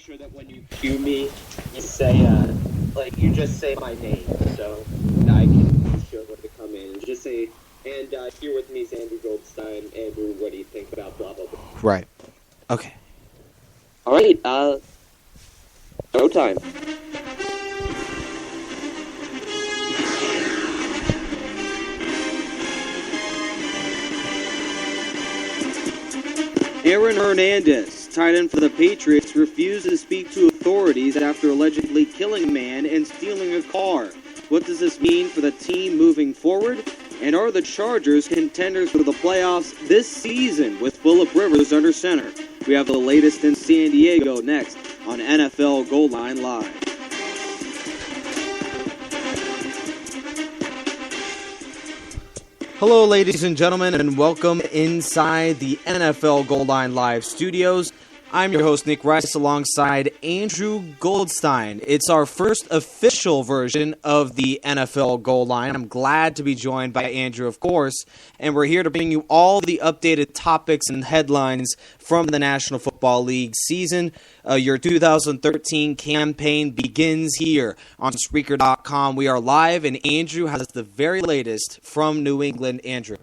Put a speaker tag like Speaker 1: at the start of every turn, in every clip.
Speaker 1: make sure that when you cue me, you say, you just say my name, so I can be sure when to come in. And just say, and here with me is Andrew Goldstein. Andrew, what do you think about blah, blah, blah?
Speaker 2: Right. Okay.
Speaker 1: All right, go time.
Speaker 3: Aaron Hernandez, tight end for the Patriots, refused to speak to authorities after allegedly killing a man and stealing a car. What does this mean for the team moving forward? And are the Chargers contenders for the playoffs this season with Phillip Rivers under center? We have the latest in San Diego next on NFL Goal Line Live.
Speaker 2: Hello, ladies and gentlemen, and welcome inside the NFL Goal Line Live studios. I'm your host, Nick Rice, alongside Andrew Goldstein. It's our first official version of the NFL Goal Line. I'm glad to be joined by Andrew, of course, and we're here to bring you all the updated topics and headlines from the National Football League season. Your 2013 campaign begins here on Spreaker.com. We are live, and Andrew has the very latest from New England. Andrew.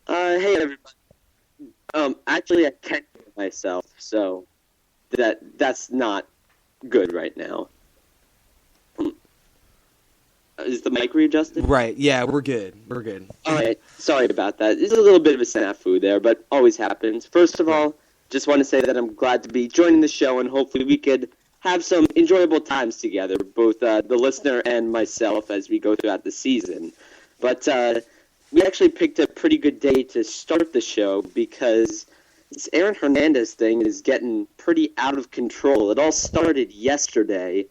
Speaker 1: Hey, everybody. Actually, I can't myself, so that's not good right now. Is the mic readjusted?
Speaker 2: Right, yeah, we're good.
Speaker 1: All right, sorry about that. There's a little bit of a snafu there, but always happens. First of all, just want to say that I'm glad to be joining the show, and hopefully we could have some enjoyable times together, both the listener and myself, as we go throughout the season. But we actually picked a pretty good day to start the show because this Aaron Hernandez thing is getting pretty out of control. It all started yesterday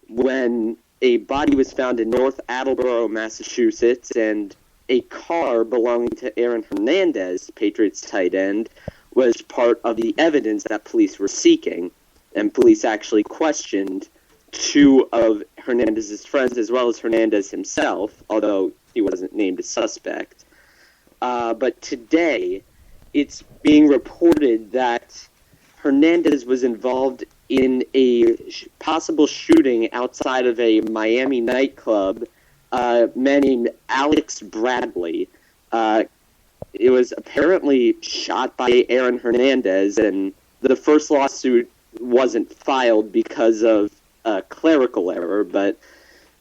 Speaker 1: when a body was found in North Attleboro, Massachusetts, and a car belonging to Aaron Hernandez, Patriots tight end, was part of the evidence that police were seeking. And police actually questioned two of Hernandez's friends as well as Hernandez himself, although he wasn't named a suspect. But today, it's being reported that Hernandez was involved in a possible shooting outside of a Miami nightclub, a man named Alex Bradley. It was apparently shot by Aaron Hernandez, and the first lawsuit wasn't filed because of a clerical error, but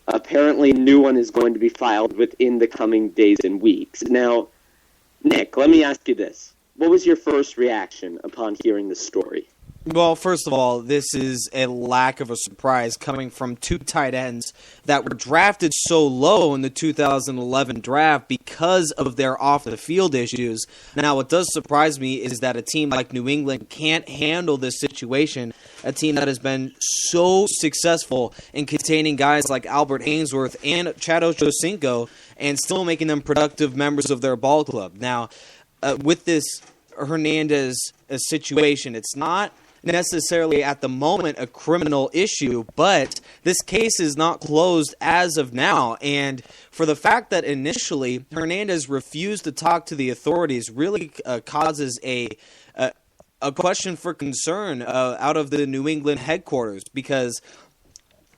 Speaker 1: apparently new one is going to be filed within the coming days and weeks. Now, Nick, let me ask you this. What was your first reaction upon hearing the story?
Speaker 2: Well, first of all, this is a lack of a surprise coming from two tight ends that were drafted so low in the 2011 draft because of their off-the-field issues. Now, what does surprise me is that a team like New England can't handle this situation, a team that has been so successful in containing guys like Albert Ainsworth and Chad Ochocinco and still making them productive members of their ball club. Now, with this Hernandez situation, it's not necessarily at the moment a criminal issue, but this case is not closed as of now. And for the fact that initially Hernandez refused to talk to the authorities really causes a question for concern out of the New England headquarters, because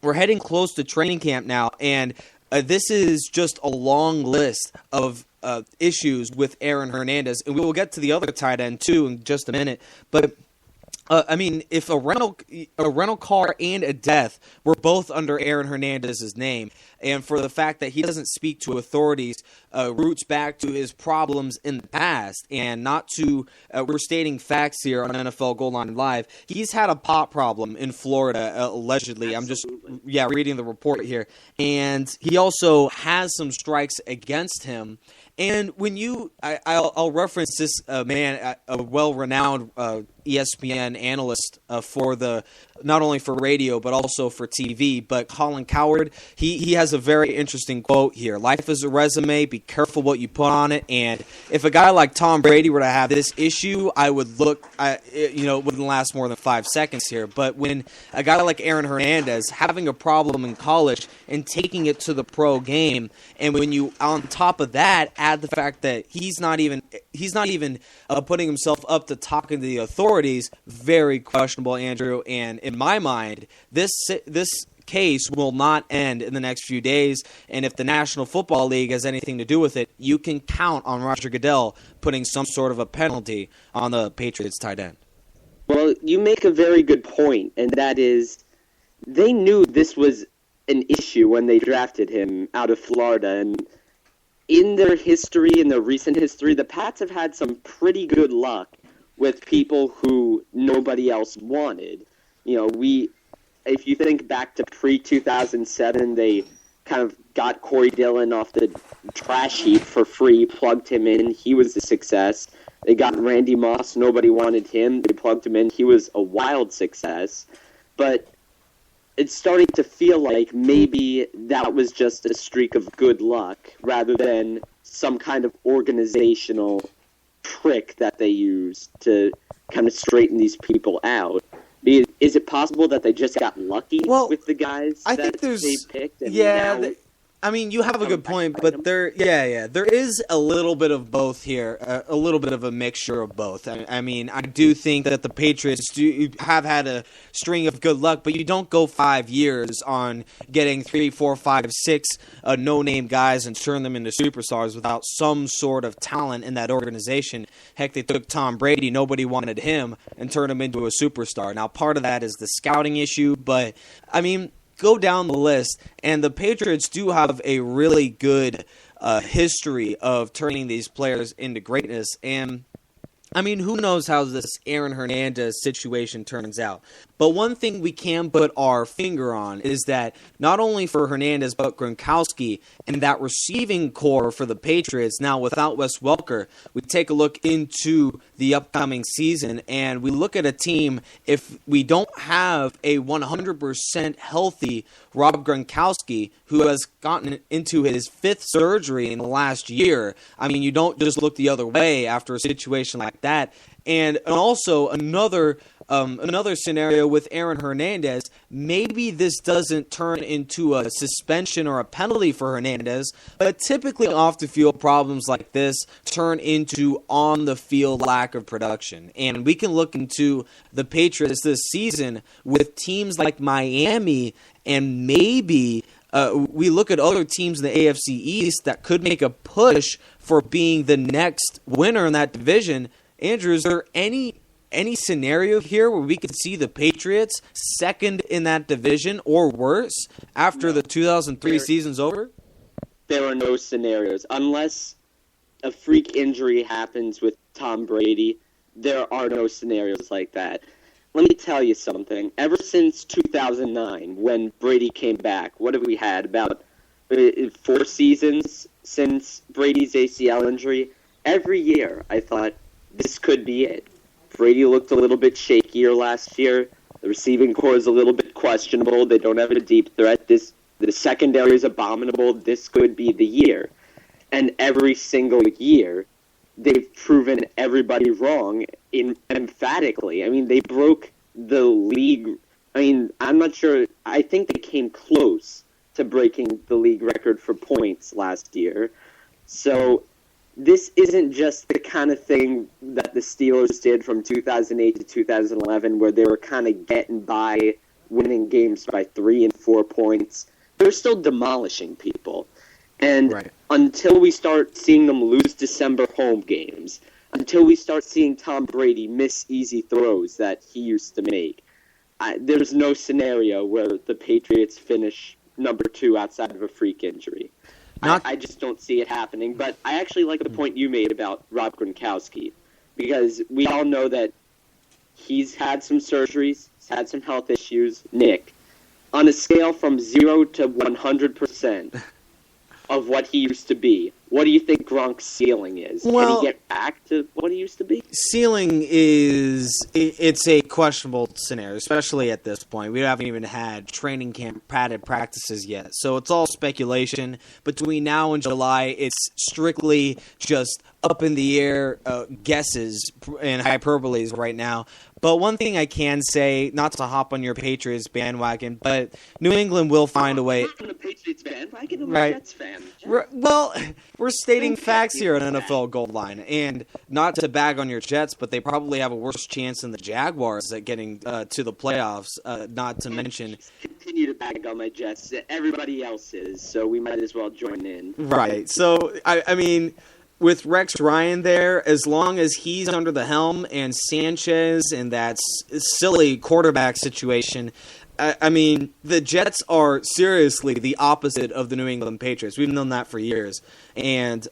Speaker 2: we're heading close to training camp now, and this is just a long list of issues with Aaron Hernandez, and we will get to the other tight end too in just a minute. But I mean, if a rental car and a death were both under Aaron Hernandez's name, and for the fact that he doesn't speak to authorities roots back to his problems in the past, and not to we're stating facts here on NFL Goal Line Live. He's had a pot problem in Florida, allegedly.
Speaker 1: Absolutely.
Speaker 2: I'm just reading the report here, and he also has some strikes against him. And when I'll reference this man, a well-renowned ESPN analyst for not only for radio but also for TV. But Colin Cowherd, he has a very interesting quote here. Life is a resume. Be careful what you put on it. And if a guy like Tom Brady were to have this issue, I would look. It wouldn't last more than 5 seconds here. But when a guy like Aaron Hernandez having a problem in college and taking it to the pro game, and when you on top of that add the fact that he's not even he's not even putting himself up to talking to the authorities. Very questionable, Andrew. And in my mind, this case will not end in the next few days. And if the National Football League has anything to do with it, you can count on Roger Goodell putting some sort of a penalty on the Patriots tight end.
Speaker 1: Well, you make a very good point, and that is they knew this was an issue when they drafted him out of Florida. And in their history, in their recent history, the Pats have had some pretty good luck with people who nobody else wanted. You know, if you think back to pre-2007, they kind of got Corey Dillon off the trash heap for free, plugged him in. He was a success. They got Randy Moss. Nobody wanted him. They plugged him in. He was a wild success. But it's starting to feel like maybe that was just a streak of good luck rather than some kind of organizational trick that they used to kind of straighten these people out. Is it possible that they just got lucky with the guys
Speaker 2: I
Speaker 1: that
Speaker 2: think there's,
Speaker 1: they picked? And
Speaker 2: yeah, I mean, you have a good point, but there is a little bit of both here, a little bit of a mixture of both. I mean, I do think that the Patriots have had a string of good luck, but you don't go 5 years on getting 3, 4, 5, 6 no-name guys and turn them into superstars without some sort of talent in that organization. Heck, they took Tom Brady, nobody wanted him, and turned him into a superstar. Now, part of that is the scouting issue, but, I mean, go down the list, and the Patriots do have a really good history of turning these players into greatness. And I mean, who knows how this Aaron Hernandez situation turns out. But one thing we can put our finger on is that not only for Hernandez but Gronkowski and that receiving core for the Patriots, now without Wes Welker, we take a look into the upcoming season and we look at a team, if we don't have a 100% healthy Rob Gronkowski, who has gotten into his 5th surgery in the last year, I mean, you don't just look the other way after a situation like that. And also another scenario with Aaron Hernandez, maybe this doesn't turn into a suspension or a penalty for Hernandez, but typically off-the-field problems like this turn into on-the-field lack of production. And we can look into the Patriots this season with teams like Miami and maybe we look at other teams in the AFC East that could make a push for being the next winner in that division. Andrew, is there any scenario here where we could see the Patriots second in that division or worse after the 2003 season's over?
Speaker 1: There are no scenarios. Unless a freak injury happens with Tom Brady, there are no scenarios like that. Let me tell you something. Ever since 2009, when Brady came back, what have we had? About 4 seasons since Brady's ACL injury. Every year, I thought, this could be it. Brady looked a little bit shakier last year. The receiving core is a little bit questionable. They don't have a deep threat. The secondary is abominable. This could be the year. And every single year, they've proven everybody wrong emphatically. I mean, they broke the league. I mean, I'm not sure. I think they came close to breaking the league record for points last year. So this isn't just the kind of thing that the Steelers did from 2008 to 2011 where they were kind of getting by, winning games by 3 and 4 points. They're still demolishing people. And until we start seeing them lose December home games, until we start seeing Tom Brady miss easy throws that he used to make, there's no scenario where the Patriots finish number 2 outside of a freak injury. I just don't see it happening. But I actually like the point you made about Rob Gronkowski, because we all know that he's had some surgeries, he's had some health issues. Nick, on a scale from 0 to 100% of what he used to be, what do you think Gronk's ceiling is?
Speaker 2: Well,
Speaker 1: can he get back to what he used to be?
Speaker 2: Ceiling it's a questionable scenario, especially at this point. We haven't even had training camp padded practices yet. So it's all speculation. Between now and July, it's strictly just up in the air guesses and hyperboles right now. But one thing I can say, not to hop on your Patriots bandwagon, but New England will find a way.
Speaker 1: I'm not on the Patriots bandwagon. I'm a Jets fan.
Speaker 2: Well, we're stating facts here on NFL Gold Line, and not to bag on your Jets, but they probably have a worse chance than the Jaguars at getting to the playoffs. Not to mention,
Speaker 1: continue to bag on my Jets. Everybody else is, so we might as well join in.
Speaker 2: Right. So I mean, with Rex Ryan there, as long as he's under the helm and Sanchez and that silly quarterback situation. I mean, the Jets are seriously the opposite of the New England Patriots. We've known that for years. And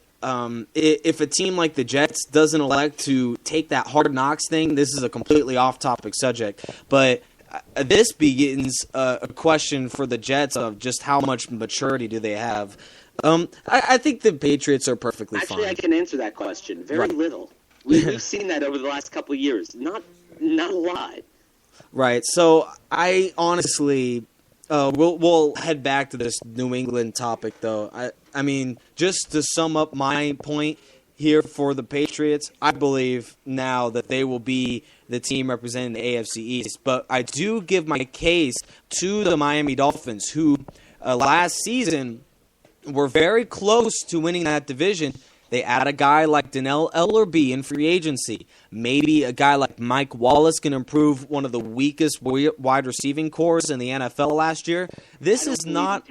Speaker 2: if a team like the Jets doesn't elect to take that hard knocks thing, this is a completely off-topic subject. But this begins a question for the Jets of just how much maturity do they have. I think the Patriots are perfectly fine.
Speaker 1: Actually, I can answer that question. Very little. We've seen that over the last couple of years. Not a lot.
Speaker 2: Right, so I honestly, we'll head back to this New England topic, though. I mean, just to sum up my point here for the Patriots, I believe now that they will be the team representing the AFC East. But I do give my case to the Miami Dolphins, who last season were very close to winning that division. They add a guy like Donnell Ellerbe in free agency. Maybe a guy like Mike Wallace can improve one of the weakest wide receiving cores in the NFL last year. This is not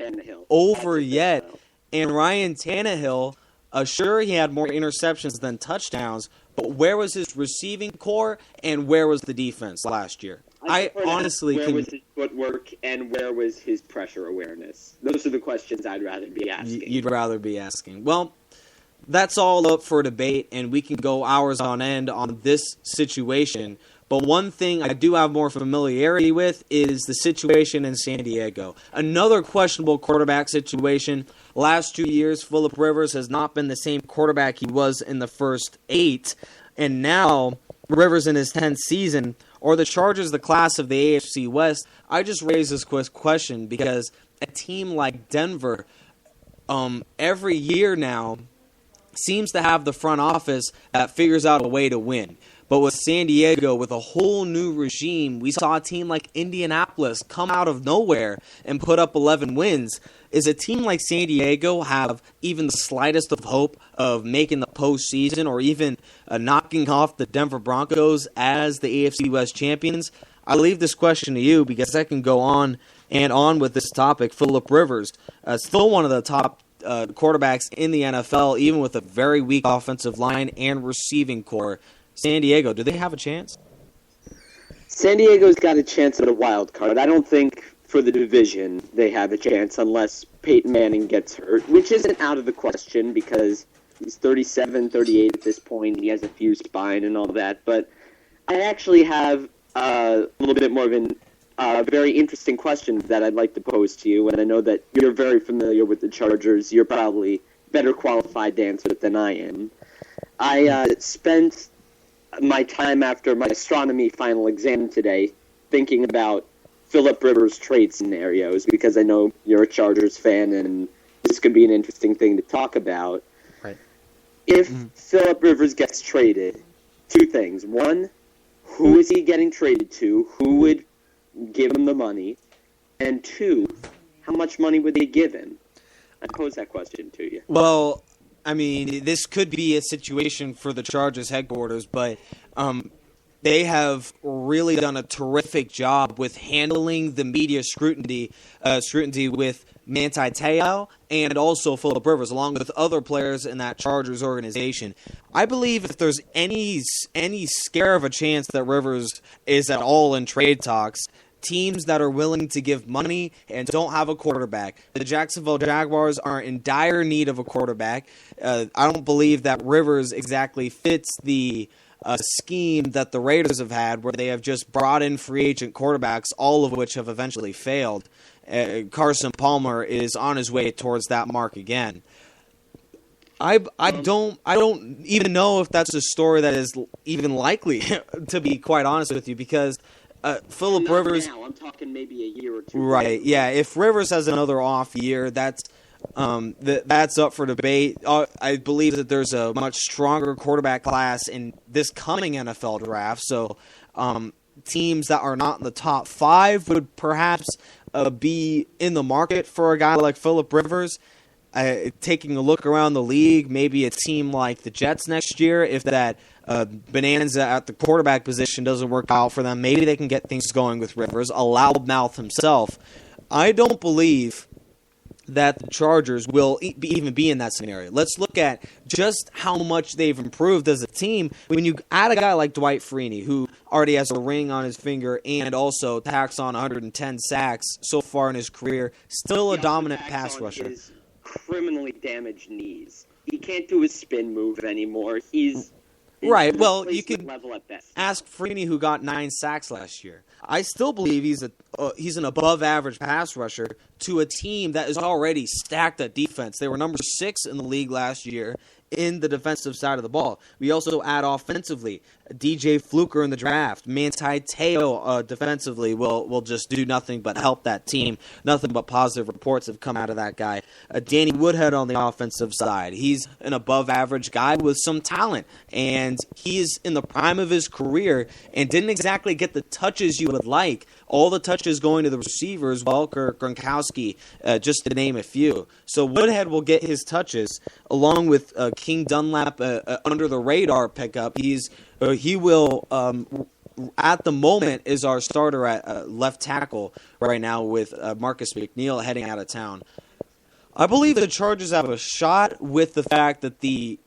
Speaker 2: over yet. And Ryan Tannehill, sure, he had more interceptions than touchdowns, but where was his receiving core and where was the defense last year? I honestly
Speaker 1: where was his footwork and where was his pressure awareness? Those are the questions I'd rather be asking.
Speaker 2: You'd rather be asking. Well, that's all up for debate, and we can go hours on end on this situation. But one thing I do have more familiarity with is the situation in San Diego. Another questionable quarterback situation. Last 2 years, Phillip Rivers has not been the same quarterback he was in the first 8. And now, Rivers in his 10th season, or the Chargers the class of the AFC West. I just raise this question because a team like Denver, every year now, seems to have the front office that figures out a way to win. But with San Diego, with a whole new regime, we saw a team like Indianapolis come out of nowhere and put up 11 wins. Is a team like San Diego have even the slightest of hope of making the postseason or even knocking off the Denver Broncos as the AFC West champions? I leave this question to you because I can go on and on with this topic. Phillip Rivers, still one of the top quarterbacks in the NFL, even with a very weak offensive line and receiving core. San Diego, do they have a chance?
Speaker 1: San Diego's got a chance at a wild card. I don't think for the division they have a chance unless Peyton Manning gets hurt, which isn't out of the question because he's 37, 38 at this point. He has a fused spine and all that. But I actually have a little bit more of a very interesting question that I'd like to pose to you, and I know that you're very familiar with the Chargers. You're probably better qualified to answer it than I am. I spent my time after my astronomy final exam today thinking about Phillip Rivers trade scenarios because I know you're a Chargers fan and this could be an interesting thing to talk about.
Speaker 2: Right.
Speaker 1: If Phillip Rivers gets traded, two things. One, who is he getting traded to? Who would give him the money? And two, how much money would they give him? I pose that question to you.
Speaker 2: Well, I mean, this could be a situation for the Chargers headquarters, but they have really done a terrific job with handling the media scrutiny with Manti Te'o and also Phillip Rivers, along with other players in that Chargers organization. I believe if there's any scare of a chance that Rivers is at all in trade talks, teams that are willing to give money and don't have a quarterback. The Jacksonville Jaguars are in dire need of a quarterback. I don't believe that Rivers exactly fits the scheme that the Raiders have had, where they have just brought in free agent quarterbacks, all of which have eventually failed. Carson Palmer is on his way towards that mark again. I don't even know if that's a story that is even likely, to be quite honest with you, because Phillip Rivers.
Speaker 1: Now. I'm talking maybe a year or two.
Speaker 2: Right. Yeah. If Rivers has another off year, that's up for debate. I believe that there's a much stronger quarterback class in this coming NFL draft. So teams that are not in the top 5 would perhaps be in the market for a guy like Phillip Rivers. taking a look around the league, maybe a team like the Jets next year, if that bonanza at the quarterback position doesn't work out for them, maybe they can get things going with Rivers, a loudmouth himself. I don't believe that the Chargers will even be in that scenario. Let's look at just how much they've improved as a team. When you add a guy like Dwight Freeney, who already has a ring on his finger and also tacks on 110 sacks so far in his career, still a dominant pass rusher.
Speaker 1: His criminally damaged knees. He can't do his spin move anymore. He's
Speaker 2: right. Well, you can
Speaker 1: level at best.
Speaker 2: Ask Freeney, who got 9 sacks last year. I still believe he's an above-average pass rusher to a team that is already stacked at defense. They were number 6 in the league last year in the defensive side of the ball. We also add offensively. DJ Fluker in the draft. Manti Te'o defensively will just do nothing but help that team. Nothing but positive reports have come out of that guy. Danny Woodhead on the offensive side. He's an above-average guy with some talent, and he's in the prime of his career and didn't exactly get the touches you would like. All the touches going to the receivers, Welker, Gronkowski, just to name a few. So Woodhead will get his touches, along with King Dunlap, under the radar pickup. He will, at the moment, is our starter at left tackle right now with Marcus McNeil heading out of town. I believe the Chargers have a shot with the fact that the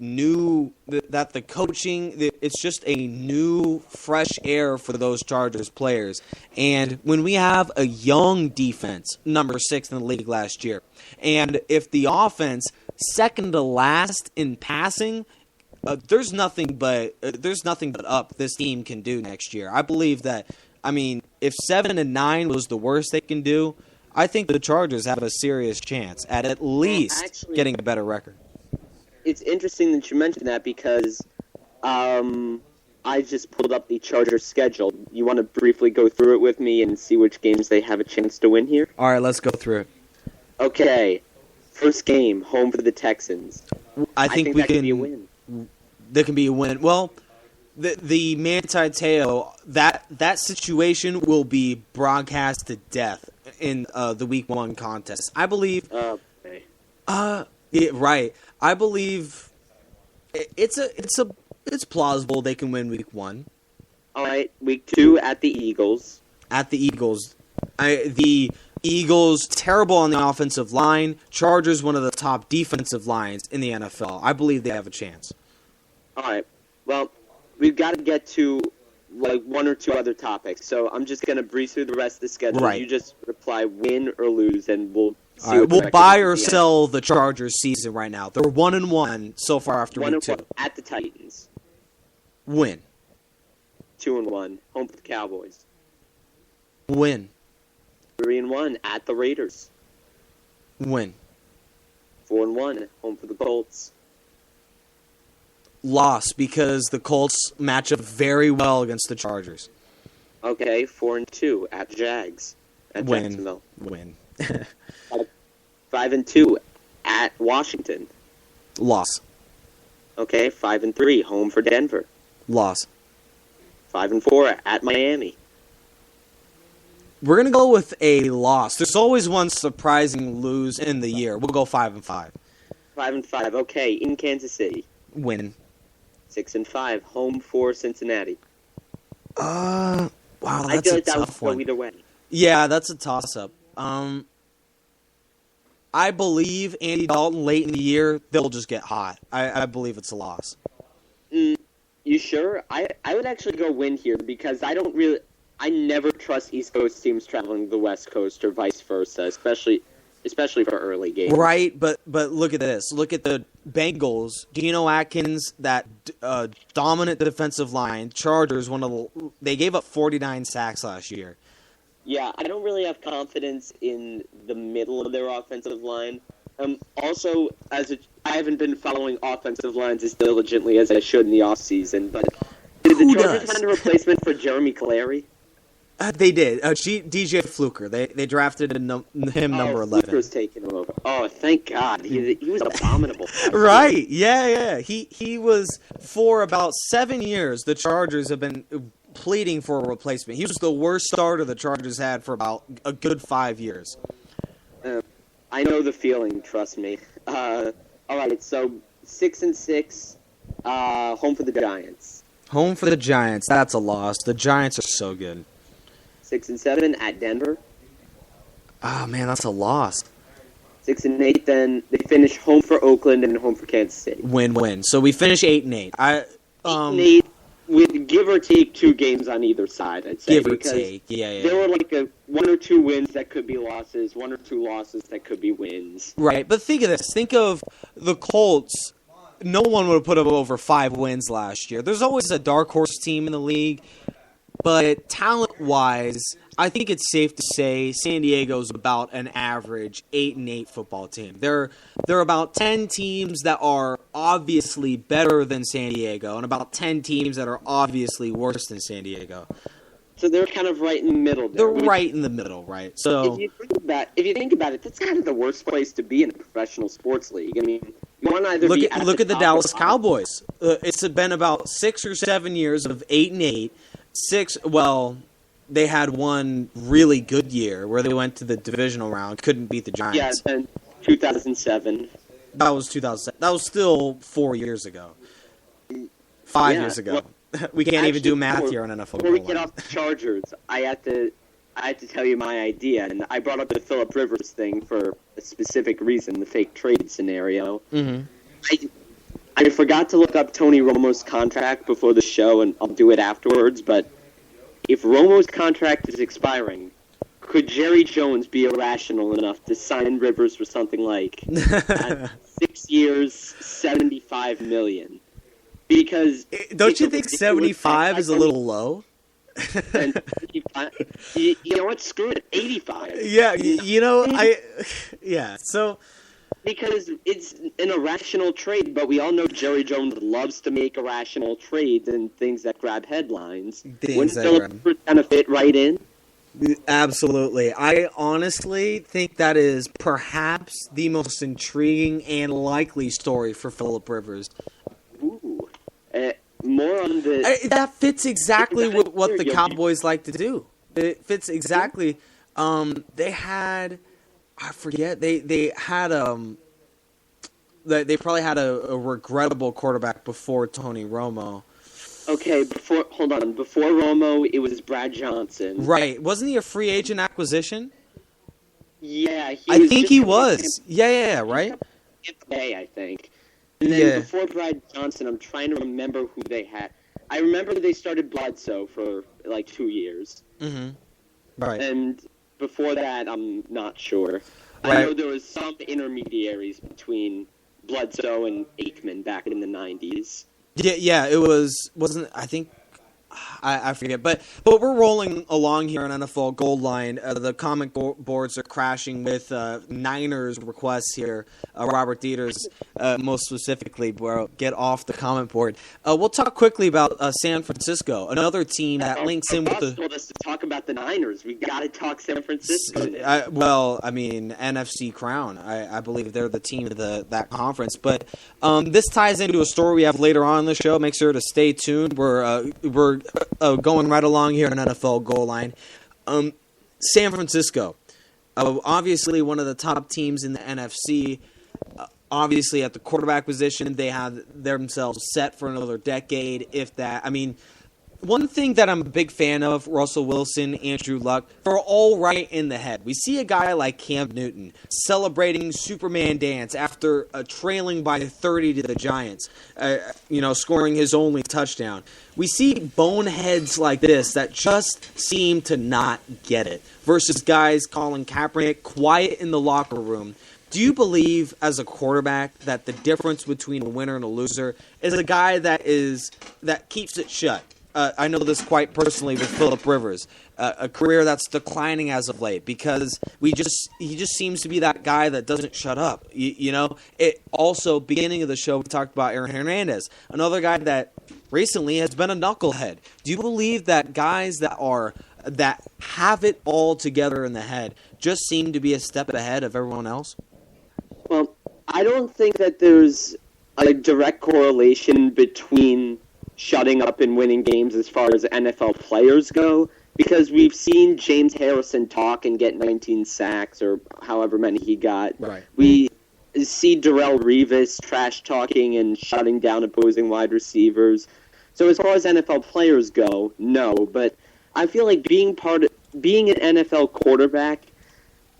Speaker 2: coaching, it's just a new, fresh air for those Chargers players. And when we have a young defense, number 6 in the league last year, and if the offense, second to last in passing, there's nothing but up this team can do next year. I believe that. I mean, if 7-9 was the worst they can do, I think the Chargers have a serious chance at least getting a better record.
Speaker 1: It's interesting that you mentioned that because I just pulled up the Chargers schedule. You want to briefly go through it with me and see which games they have a chance to win here?
Speaker 2: All right, let's go through it.
Speaker 1: Okay, first game, home for the Texans.
Speaker 2: I think we
Speaker 1: that can be a win.
Speaker 2: There can be a win. Well, the Manti Te'o, that situation will be broadcast to death in the Week 1 contest. I believe.
Speaker 1: Okay.
Speaker 2: Yeah, right. I believe it's plausible they can win Week 1.
Speaker 1: All right, Week 2 at the Eagles.
Speaker 2: At the Eagles, the Eagles terrible on the offensive line. Chargers one of the top defensive lines in the NFL. I believe they have a chance.
Speaker 1: All right. Well, we've got to get to like one or two other topics. So I'm just going to breeze through the rest of the schedule.
Speaker 2: Right.
Speaker 1: You just reply win or lose, and we'll see.
Speaker 2: All right, we'll buy or sell the Chargers season right now. They're 1-1 so far after Week 2.
Speaker 1: 1-1 at the Titans.
Speaker 2: Win.
Speaker 1: 2-1 home for the Cowboys.
Speaker 2: Win.
Speaker 1: 3-1 at the Raiders.
Speaker 2: Win.
Speaker 1: 4-1 home for the Colts.
Speaker 2: Loss because the Colts match up very well against the Chargers.
Speaker 1: Okay, 4-2 at Jags. At
Speaker 2: Win.
Speaker 1: Jacksonville.
Speaker 2: Win.
Speaker 1: 5-2 at Washington.
Speaker 2: Loss.
Speaker 1: Okay, 5-3 home for Denver.
Speaker 2: Loss.
Speaker 1: 5-4 at Miami.
Speaker 2: We're gonna go with a loss. There's always one surprising lose in the year. We'll go 5-5.
Speaker 1: 5-5. Okay, in Kansas City.
Speaker 2: Win.
Speaker 1: 6-5 home for Cincinnati.
Speaker 2: Wow, that's
Speaker 1: I feel like
Speaker 2: a
Speaker 1: that
Speaker 2: tough
Speaker 1: would
Speaker 2: one.
Speaker 1: go either way.
Speaker 2: Yeah, that's a toss-up. I believe Andy Dalton late in the year, they'll just get hot. I believe it's a loss.
Speaker 1: You sure? I would actually go win here because I never trust East Coast teams traveling to the West Coast or vice versa, especially for early games.
Speaker 2: Right, but look at this. Look at the Bengals. Geno Atkins, that dominant defensive line. Chargers, they gave up 49 sacks last year.
Speaker 1: Yeah, I don't really have confidence in the middle of their offensive line. Also, I haven't been following offensive lines as diligently as I should in the offseason, but did the Chargers find a replacement for Jeremy Clary?
Speaker 2: They did. DJ Fluker. They drafted him number 11.
Speaker 1: Fluker's taking him over. Oh, thank God. He was abominable.
Speaker 2: Right. Yeah. He was, for about 7 years, the Chargers have been pleading for a replacement. He was the worst starter the Chargers had for about a good 5 years.
Speaker 1: I know the feeling, trust me. All right, so 6-6, home for the Giants.
Speaker 2: Home for the Giants. That's a loss. The Giants are so good.
Speaker 1: 6-7 at Denver.
Speaker 2: Oh, man, that's a loss.
Speaker 1: 6-8, then they finish home for Oakland and home for Kansas City.
Speaker 2: Win-win. So we finish 8-8.
Speaker 1: 8-8 with give or take 2 games on either side, I'd say.
Speaker 2: Give or take, yeah.
Speaker 1: There were like 1 or 2 wins that could be losses, 1 or 2 losses that could be wins.
Speaker 2: Right, but think of this. Think of the Colts. No one would have put up over 5 wins last year. There's always a dark horse team in the league, but talent-wise, I think it's safe to say San Diego's about an average 8-8 football team. There are about 10 teams that are obviously better than San Diego, and about 10 teams that are obviously worse than San Diego.
Speaker 1: So they're kind of right in the middle there.
Speaker 2: They're right in the middle, right? So
Speaker 1: if you think about it, that's kind of the worst place to be in a professional sports league. I mean, you want to either
Speaker 2: look at the Dallas Cowboys. It's been about 6 or 7 years of 8-8. They had one really good year where they went to the divisional round, couldn't beat the Giants.
Speaker 1: Yeah, and 2007.
Speaker 2: That was 2007. That was still 4 years ago. 5 years ago. Well, we can't even do math here on NFL.
Speaker 1: Before we get off the Chargers, I had to tell you my idea, and I brought up the Phillip Rivers thing for a specific reason, the fake trade scenario.
Speaker 2: Mm-hmm.
Speaker 1: I forgot to look up Tony Romo's contract before the show, and I'll do it afterwards, but if Romo's contract is expiring, could Jerry Jones be irrational enough to sign Rivers for something like 6 years, $75 million? Because
Speaker 2: don't you think 75 is a little low?
Speaker 1: And you know what? Screw it, 85.
Speaker 2: Yeah, So
Speaker 1: because it's an irrational trade, but we all know Jerry Jones loves to make irrational trades and things that grab headlines. Wouldn't Phillip Rivers kind of fit right in?
Speaker 2: Absolutely. I honestly think that is perhaps the most intriguing and likely story for Phillip Rivers.
Speaker 1: Ooh. More on the...
Speaker 2: that fits exactly with what the Cowboys like to do. It fits exactly. They had... I forget. They had they probably had a regrettable quarterback before Tony Romo.
Speaker 1: Okay, before Romo, it was Brad Johnson.
Speaker 2: Right. Wasn't he a free agent acquisition?
Speaker 1: Yeah,
Speaker 2: I think he was. Yeah, right?
Speaker 1: I think. And then before Brad Johnson, I'm trying to remember who they had. I remember they started Bledsoe for like 2 years.
Speaker 2: Mm-hmm. Right.
Speaker 1: And before that, I'm not sure.
Speaker 2: Right.
Speaker 1: I know there was some intermediaries between Bledsoe and Aikman back in the 90s.
Speaker 2: Yeah, it wasn't, I think, I forget. But we're rolling along here on NFL Gold Line. The comment boards are crashing with Niners requests here. Robert Dieters, most specifically, bro, get off the comment board. We'll talk quickly about San Francisco, another team that links in with the...
Speaker 1: told us to talk about the Niners. We got to talk San Francisco.
Speaker 2: NFC Crown. I believe they're the team of that conference. But this ties into a story we have later on in the show. Make sure to stay tuned. We're going right along here on NFL Goal Line. San Francisco, obviously one of the top teams in the NFC. Obviously, at the quarterback position, they have themselves set for another decade, if that. I mean, one thing that I'm a big fan of, Russell Wilson, Andrew Luck, they're all right in the head. We see a guy like Cam Newton celebrating Superman dance after trailing by 30 to the Giants, scoring his only touchdown. We see boneheads like this that just seem to not get it versus guys Colin Kaepernick quiet in the locker room. Do you believe, as a quarterback, that the difference between a winner and a loser is a guy that keeps it shut? I know this quite personally with Phillip Rivers, a career that's declining as of late because he just seems to be that guy that doesn't shut up. It also, beginning of the show, we talked about Aaron Hernandez, another guy that recently has been a knucklehead. Do you believe that guys that have it all together in the head just seem to be a step ahead of everyone else?
Speaker 1: Well, I don't think that there's a direct correlation between shutting up and winning games as far as NFL players go, because we've seen James Harrison talk and get 19 sacks or however many he got.
Speaker 2: Right.
Speaker 1: see Darrelle Revis trash-talking and shutting down opposing wide receivers. So as far as NFL players go, no. But I feel like being an NFL quarterback,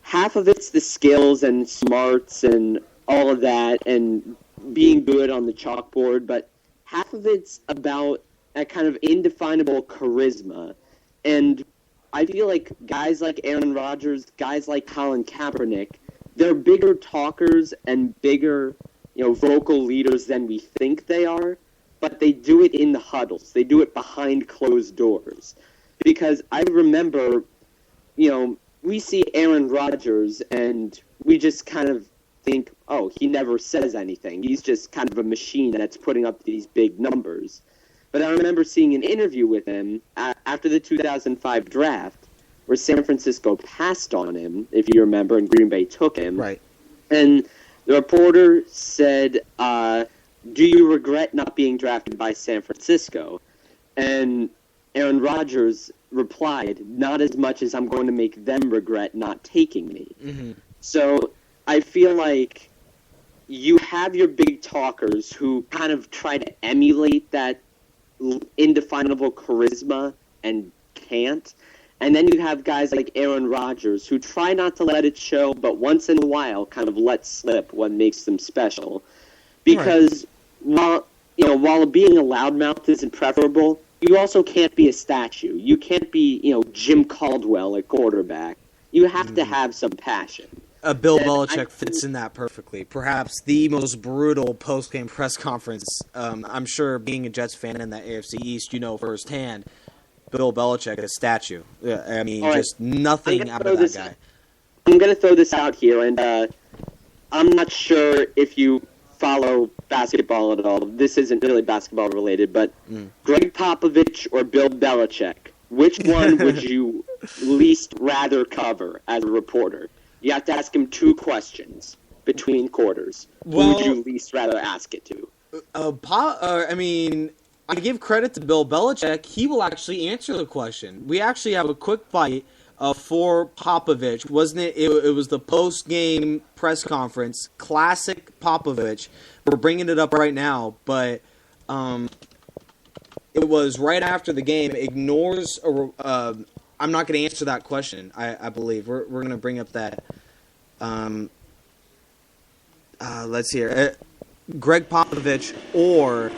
Speaker 1: half of it's the skills and smarts and all of that and being good on the chalkboard, but half of it's about that kind of indefinable charisma. And I feel like guys like Aaron Rodgers, guys like Colin Kaepernick, they're bigger talkers and bigger, vocal leaders than we think they are, but they do it in the huddles. They do it behind closed doors. Because I remember, we see Aaron Rodgers and we just kind of think, oh, he never says anything. He's just kind of a machine that's putting up these big numbers. But I remember seeing an interview with him after the 2005 draft where San Francisco passed on him, if you remember, and Green Bay took him.
Speaker 2: Right.
Speaker 1: And the reporter said, do you regret not being drafted by San Francisco? And Aaron Rodgers replied, not as much as I'm going to make them regret not taking me.
Speaker 2: Mm-hmm.
Speaker 1: So I feel like you have your big talkers who kind of try to emulate that indefinable charisma and can't. And then you have guys like Aaron Rodgers who try not to let it show, but once in a while kind of let slip what makes them special. Because while being a loudmouth isn't preferable, you also can't be a statue. You can't be, Jim Caldwell at quarterback. You have to have some passion.
Speaker 2: Bill Belichick fits in that perfectly. Perhaps the most brutal post-game press conference. I'm sure being a Jets fan in that AFC East, firsthand, Bill Belichick, a statue. Just nothing out of that guy.
Speaker 1: I'm going to throw this out here, and I'm not sure if you follow basketball at all. This isn't really basketball related, but Greg Popovich or Bill Belichick, which one would you least rather cover as a reporter? You have to ask him 2 questions between quarters. Who would you least rather ask it to?
Speaker 2: I give credit to Bill Belichick. He will actually answer the question. We actually have a quick bite for Popovich, wasn't it? It was the post-game press conference. Classic Popovich. We're bringing it up right now, but it was right after the game. Ignores I'm not going to answer that question, I believe. We're going to bring up that. Let's hear. Greg Popovich or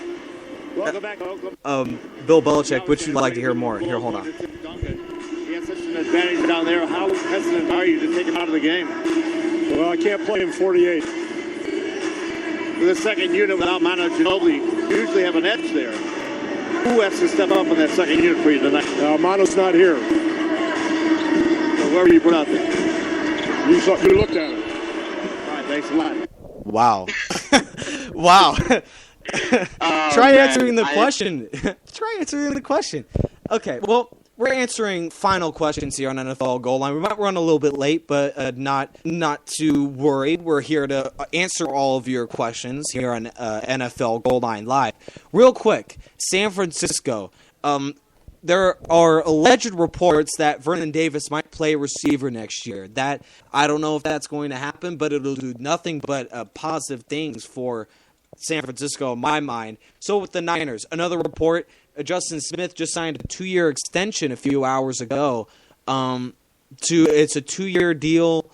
Speaker 2: Bill Belichick, which you'd like to hear more. Here, hold on.
Speaker 4: He has such an advantage down there. How hesitant are you to take him out of the game?
Speaker 5: Well, I can't play him 48.
Speaker 4: For the second unit without Manu Ginobili, you usually have an edge there. Who has to step up in that second unit for you tonight?
Speaker 5: Manu's not here.
Speaker 4: Whoever you put out there.
Speaker 5: You looked at him.
Speaker 4: All right, thanks a lot.
Speaker 2: Wow. Wow. Try answering the question. Try answering the question. Okay, well, we're answering final questions here on NFL Goal Line. We might run a little bit late, but not to worry. We're here to answer all of your questions here on NFL Goal Line Live. Real quick, San Francisco. There are alleged reports that Vernon Davis might play receiver next year. That I don't know if that's going to happen, but it'll do nothing but positive things for San Francisco in my mind. So with the Niners, another report, Justin Smith just signed a 2-year extension a few hours ago. It's a 2-year deal.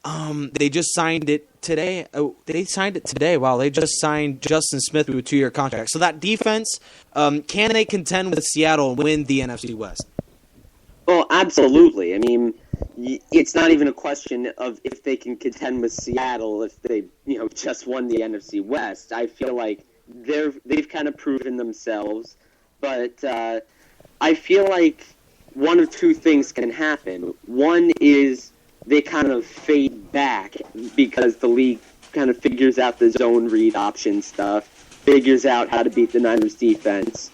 Speaker 2: They just signed it today. They signed it today. Wow, they just signed Justin Smith to a 2-year contract. So that defense, can they contend with Seattle and win the NFC West?
Speaker 1: Well, absolutely. I mean, it's not even a question of if they can contend with Seattle if they, just won the NFC West. I feel like they've kind of proven themselves, but I feel like one of 2 things can happen. One is they kind of fade back because the league kind of figures out the zone read option stuff, figures out how to beat the Niners defense,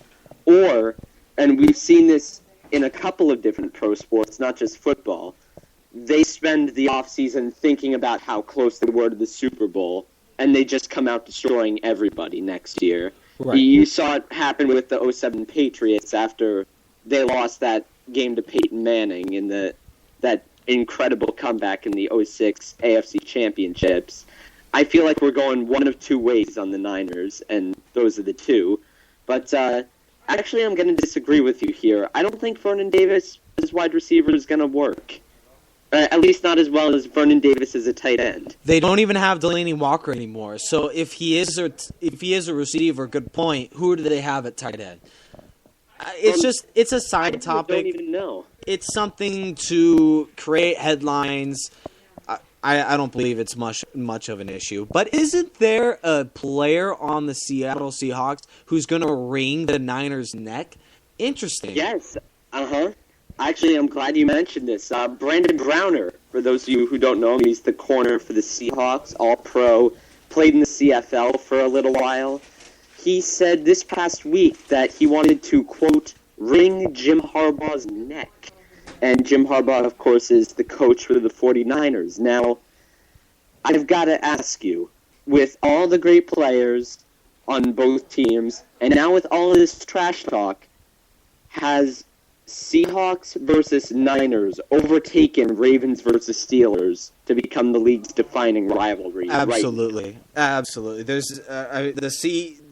Speaker 1: and we've seen this in a couple of different pro sports, not just football, they spend the offseason thinking about how close they were to the Super Bowl, and they just come out destroying everybody next year. Right. You saw it happen with the 2007 Patriots after they lost that game to Peyton Manning in that incredible comeback in the 2006 AFC Championships. I feel like we're going one of two ways on the Niners, and those are the two. But actually, I'm going to disagree with you here. I don't think Vernon Davis as wide receiver is going to work. At least not as well as Vernon Davis as a tight end.
Speaker 2: They don't even have Delaney Walker anymore. So if he is a receiver, good point. Who do they have at tight end? It's a side topic.
Speaker 1: I don't even know.
Speaker 2: It's something to create headlines. I don't believe it's much of an issue. But isn't there a player on the Seattle Seahawks who's going to wring the Niners' neck? Interesting.
Speaker 1: Yes. Actually, I'm glad you mentioned this. Brandon Browner, for those of you who don't know him, he's the corner for the Seahawks, all-pro, played in the CFL for a little while. He said this past week that he wanted to, quote, wring Jim Harbaugh's neck. And Jim Harbaugh, of course, is the coach for the 49ers. Now, I've got to ask you, with all the great players on both teams, and now with all of this trash talk, has Seahawks versus Niners overtaken Ravens versus Steelers to become the league's defining rivalry?
Speaker 2: Absolutely. Absolutely. There's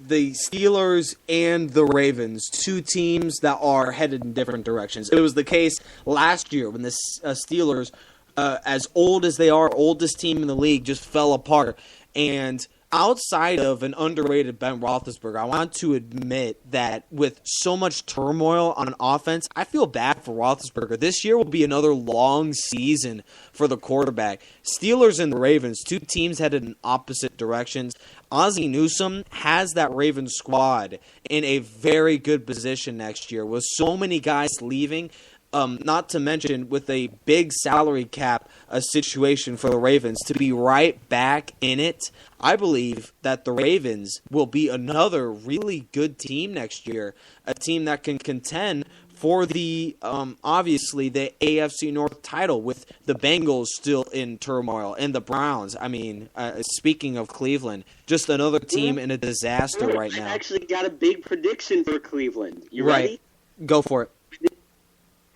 Speaker 2: the Steelers and the Ravens, two teams that are headed in different directions. It was the case last year when the Steelers, as old as they are, oldest team in the league, just fell apart. And outside of an underrated Ben Roethlisberger, I want to admit that with so much turmoil on offense, I feel bad for Roethlisberger. This year will be another long season for the quarterback. Steelers and the Ravens, two teams headed in opposite directions. Ozzie Newsome has that Ravens squad in a very good position next year with so many guys leaving. Not to mention with a big salary cap situation for the Ravens to be right back in it. I believe that the Ravens will be another really good team next year, a team that can contend for the obviously the AFC North title with the Bengals still in turmoil and the Browns. I mean, speaking of Cleveland, just another team in a disaster right now.
Speaker 1: I actually got a big prediction for Cleveland. You ready?
Speaker 2: Go for it.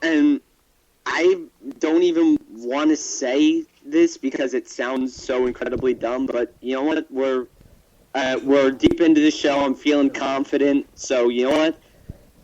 Speaker 1: And I don't even want to say this because it sounds so incredibly dumb, but you know what? We're deep into the show. I'm feeling confident. So you know what?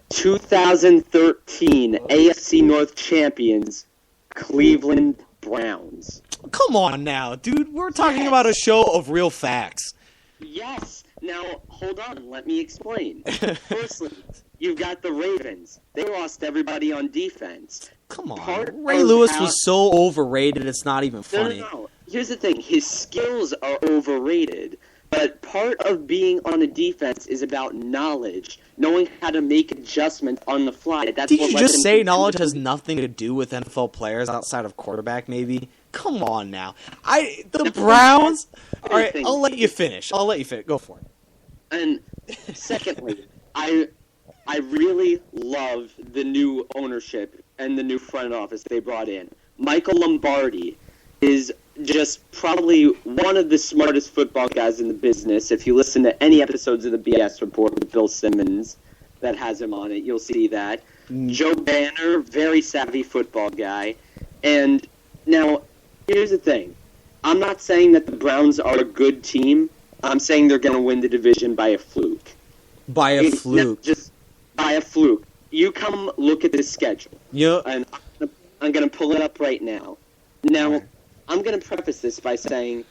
Speaker 1: 2013 AFC North champions, Cleveland Browns.
Speaker 2: Come on now, dude. We're talking about a show of real facts.
Speaker 1: Yes. Now, hold on. Let me explain. Firstly, you've got the Ravens. They lost everybody on defense.
Speaker 2: Come on. Ray Lewis was so overrated, it's not even funny.
Speaker 1: No. Here's the thing. His skills are overrated. But part of being on a defense is about knowledge, knowing how to make adjustments on the fly. That's
Speaker 2: Did you just say knowledge has nothing to do with NFL players outside of quarterback, maybe? Come on now. The Browns... All right, I'll let you finish. Go for it.
Speaker 1: And secondly, I really love the new ownership and the new front office they brought in. Michael Lombardi is just probably one of the smartest football guys in the business. If you listen to any episodes of the BS Report with Bill Simmons that has him on it, you'll see that. Joe Banner, very savvy football guy. And now, here's the thing. I'm not saying that the Browns are a good team. I'm saying they're going to win the division by a fluke.
Speaker 2: By a fluke?
Speaker 1: Just by a fluke. You come look at the schedule.
Speaker 2: Yeah.
Speaker 1: And I'm going to pull it up right now. Now, I'm going to preface this by saying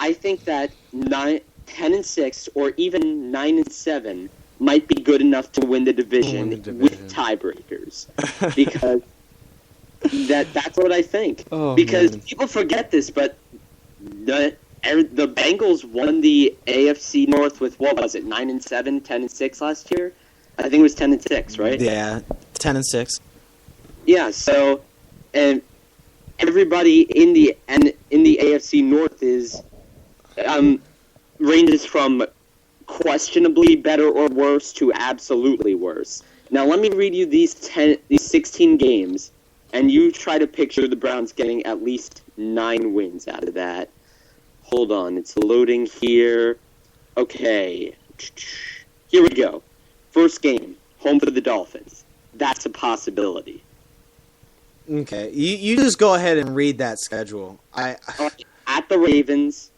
Speaker 1: I think that 10-6 or even 9-7 might be good enough to win the division with tiebreakers. Because that's what I think. Because people forget this, but the Bengals won the AFC North with, what was it, 9-7, 10-6 last year? I think it was 10-6, right?
Speaker 2: Yeah, 10-6.
Speaker 1: Yeah, so and everybody in the AFC North is ranges from questionably better or worse to absolutely worse. Now let me read you these 16 games, and you try to picture the Browns getting at least 9 wins out of that. Hold on, it's loading here. Okay, here we go. First game, home for the Dolphins. That's a possibility.
Speaker 2: Okay, you just go ahead and read that schedule.
Speaker 1: At the Ravens,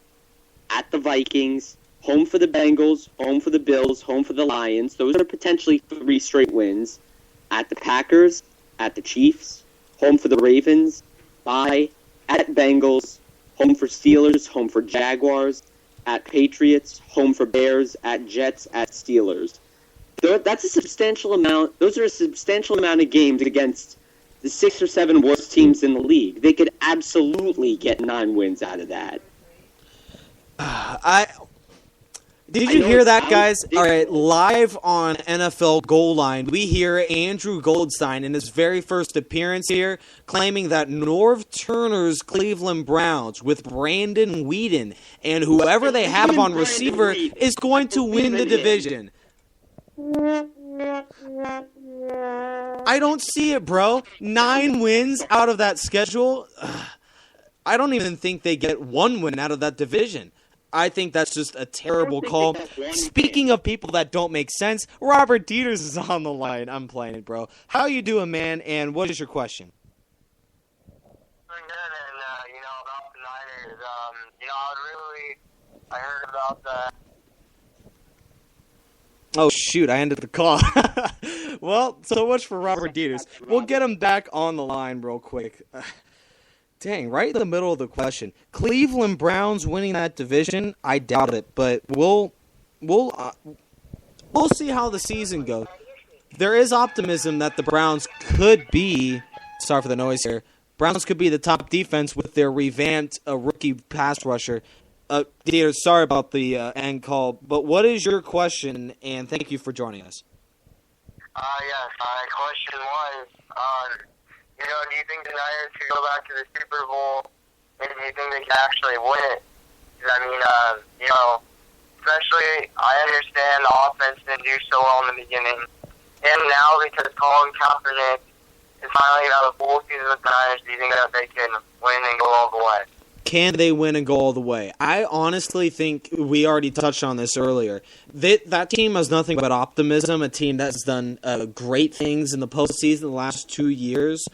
Speaker 1: at the Vikings, home for the Bengals, home for the Bills, home for the Lions. Those are potentially 3 straight wins. At the Packers, at the Chiefs, home for the Ravens, bye, at Bengals, home for Steelers, home for Jaguars, at Patriots, home for Bears, at Jets, at Steelers. That's a substantial amount. Those are a substantial amount of games against the 6 or 7 worst teams in the league. They could absolutely get 9 wins out of that.
Speaker 2: Did you hear that, guys? All right, live on NFL Goal Line, we hear Andrew Goldstein in his very first appearance here claiming that Norv Turner's Cleveland Browns with Brandon Whedon and whoever they have on receiver is going to win the division. I don't see it, bro. 9 wins out of that schedule. I don't even think they get 1 win out of that division. I think that's just a terrible call. Speaking of people that don't make sense, Robert Dieters is on the line. I'm playing it, bro. How you doing, man? And what is your question?
Speaker 6: Doing good, and about the Niners. I heard about the.
Speaker 2: Oh shoot! I ended the call. Well, so much for Robert Dieters. We'll get him back on the line real quick. Dang, right in the middle of the question. Cleveland Browns winning that division? I doubt it, but we'll see how the season goes. There is optimism that the Browns could be, sorry for the noise here, Browns could be the top defense with their revamped rookie pass rusher. Dieter, sorry about the end call, but what is your question, and thank you for joining us.
Speaker 6: Yes, my question was, do you think the Niners could go back to the Super Bowl, and do you think they can actually win it? Especially, I understand the offense didn't do so well in the beginning, and now because Colin Kaepernick is finally out of the full season with the Niners, do you think that they can win and go all the way?
Speaker 2: Can they win and go all the way? I honestly think we already touched on this earlier. That team has nothing but optimism, a team that's done great things in the postseason the last 2 years.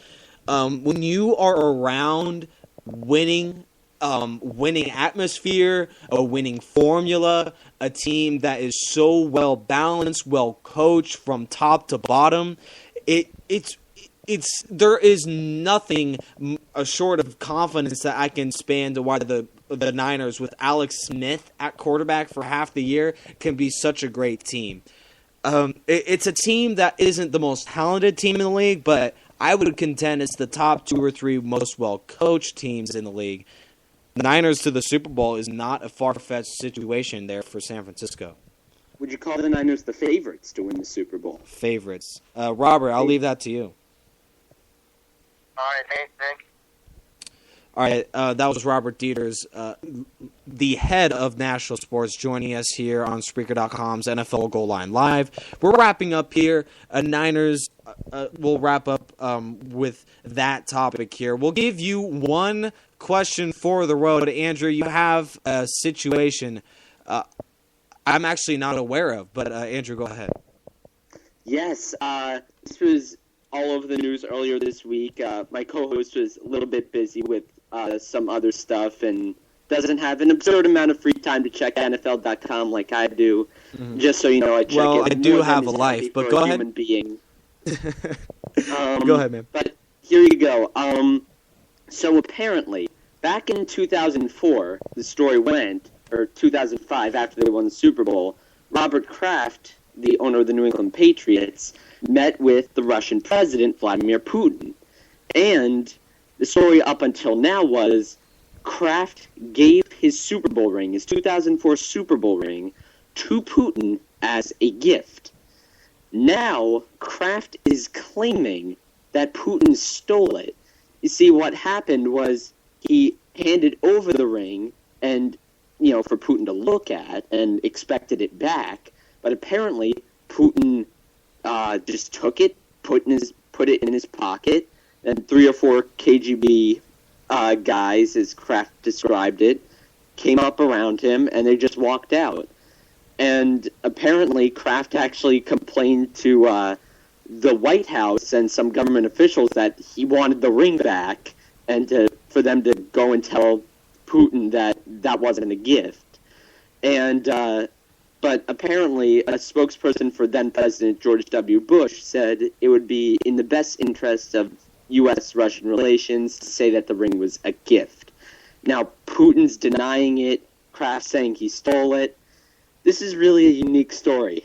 Speaker 2: When you are around winning atmosphere, a winning formula, a team that is so well balanced, well coached from top to bottom, there is nothing short of confidence that I can span to why the Niners with Alex Smith at quarterback for half the year can be such a great team. It's a team that isn't the most talented team in the league, but I would contend it's the top 2 or 3 most well-coached teams in the league. Niners to the Super Bowl is not a far-fetched situation there for San Francisco.
Speaker 1: Would you call the Niners the favorites to win the Super Bowl?
Speaker 2: Favorites. Robert, I'll leave that to you.
Speaker 6: All right, thanks.
Speaker 2: All right, that was Robert Dieters, the head of National Sports, joining us here on Spreaker.com's NFL Goal Line Live. We're wrapping up here. Niners, we'll wrap up with that topic here. We'll give you one question for the road. Andrew, you have a situation I'm actually not aware of, but Andrew, go ahead.
Speaker 1: Yes, this was all over the news earlier this week. My co-host was a little bit busy with some other stuff and doesn't have an absurd amount of free time to check NFL.com like I do. Mm-hmm. Just so you know, I check it.
Speaker 2: Well, I do have a life, but go ahead.
Speaker 1: Being.
Speaker 2: Go ahead, man.
Speaker 1: But here you go. So apparently, back in 2004, the story went, or 2005, after they won the Super Bowl, Robert Kraft, the owner of the New England Patriots, met with the Russian president, Vladimir Putin. And the story up until now was Kraft gave his Super Bowl ring, his 2004 Super Bowl ring, to Putin as a gift. Now, Kraft is claiming that Putin stole it. You see, what happened was he handed over the ring and, for Putin to look at and expected it back. But apparently, Putin just took it, put it in his pocket, and 3 or 4 KGB guys, as Kraft described it, came up around him, and they just walked out. And apparently, Kraft actually complained to the White House and some government officials that he wanted the ring back, and for them to go and tell Putin that wasn't a gift. And but apparently a spokesperson for then President George W. Bush said it would be in the best interest of U.S.-Russian relations to say that the ring was a gift. Now, Putin's denying it, Kraft saying he stole it. This is really a unique story.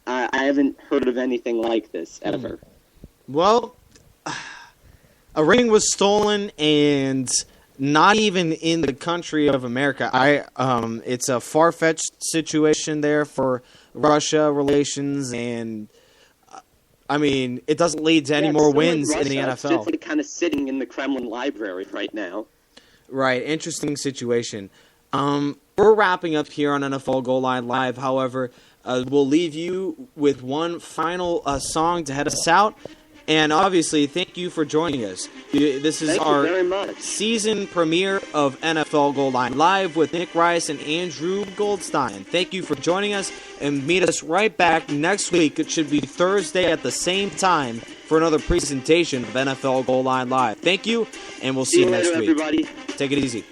Speaker 1: I haven't heard of anything like this ever.
Speaker 2: Well, a ring was stolen and not even in the country of America. It's a far-fetched situation there for Russia relations, and I mean, it doesn't lead to any more wins in the NFL.
Speaker 1: It's just like kind of sitting in the Kremlin library right now.
Speaker 2: Right, interesting situation. We're wrapping up here on NFL Goal Line Live. However, we'll leave you with one final song to head us out. And obviously, thank you for joining us. This is our season premiere of NFL Goal Line Live with Nick Rice and Andrew Goldstein. Thank you for joining us, and meet us right back next week. It should be Thursday at the same time for another presentation of NFL Goal Line Live. Thank you, and we'll see you next week.
Speaker 1: Everybody.
Speaker 2: Take it easy.